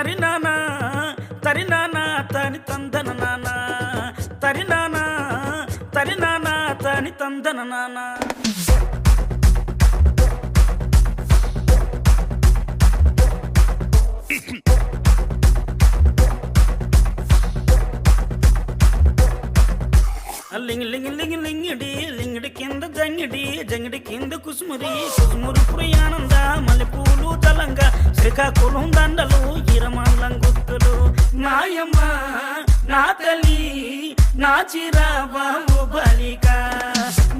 తరినానా తరినానా తని తందన నానా తరినానా తరినానా తని తందన నానా లింగి లింగి లింగి లింగిడి లింగిడి కింద జంగిడి జంగిడి కింద కుసుమురి కుసుమురు పురియానంద మల్లెపూలు తలంగా శ్రీకాకుళం దండలు ఇరమల్లం గుత్తులు నాయమ్మ నా తల్లి నా చిరాబాబు బలిక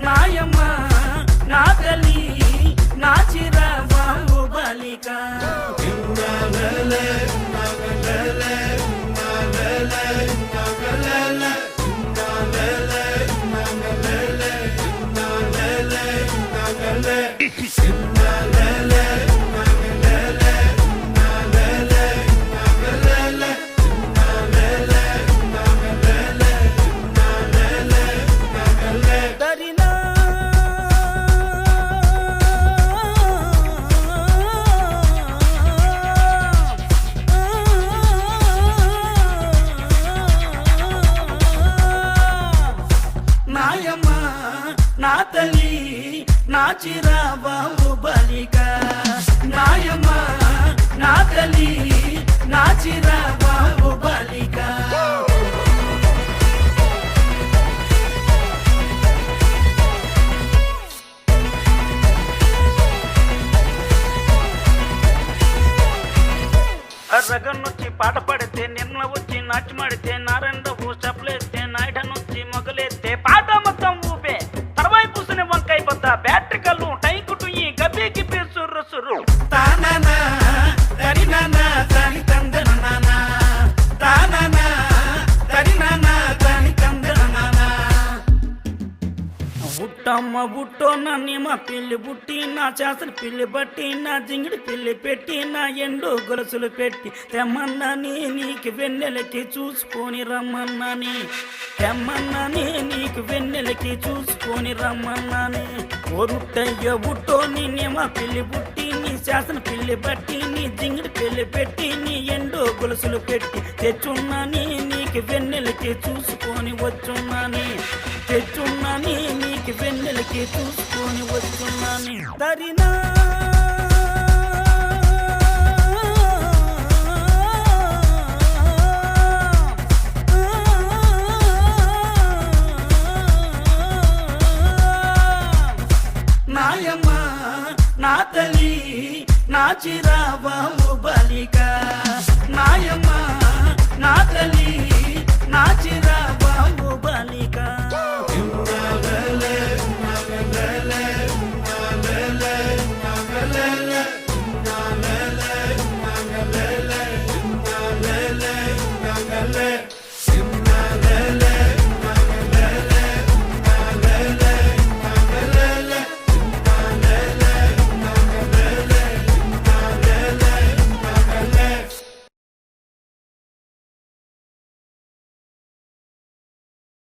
నాయమ్మ నా తల్లి నా చిరాబాబు బలిక నా తల్లి నా చిరాబాబు బలిక నాయమ్మ నా తల్లి నా చిరాబాబు బలిక రగన్నొచ్చి పాట పడితే నిర్మల వచ్చి నాట్యమాడితే నారాయణరావు చప్పలేస్తే నాయుడనొచ్చి మొగలేస్తే పాట మొత్తం ఊపే తర్వాయి పూసిన వంకాయ బద్ద బ్యాటరీ కల్లు టైకుటు ఈ గబ్బే గిబ్బే సుర్రు సుర్రు తానానా తరినానా తని తందన నానా తానానా తరినానా తని తందన నానా బుట్టమ్మ బుట్టో నన్ను మా పిల్లి బుట్టి నా చేసలు పిల్లి బట్టి నా జింగిడి పిల్లి పెట్టి నా ఎండు గొలుసులు పెట్టి తెమ్మన్నాని నీకు వెన్నెలకి చూసుకొని రమ్మన్నాని తెమ్మన్నాని నీకు వెన్నెలకి చూసుకొని రమ్మన్నాని ఒరుట్టయ్య బుట్టో నిన్నే మా పిల్లి బుట్టి నీ శాసన పిల్లి బట్టి నీ జింగిడి పిల్లి పెట్టి నీ ఎండు గొలుసులు పెట్టి తెచ్చున్నాని నీకు వెన్నెలకి చూసుకొని వచ్చున్నాని తెచ్చున్నాని నీకు వెన్నెలకి చూసుకొని వచ్చున్నాని తరినా నాయమ్మ నా తల్లి నా చిరాబాబు బలిక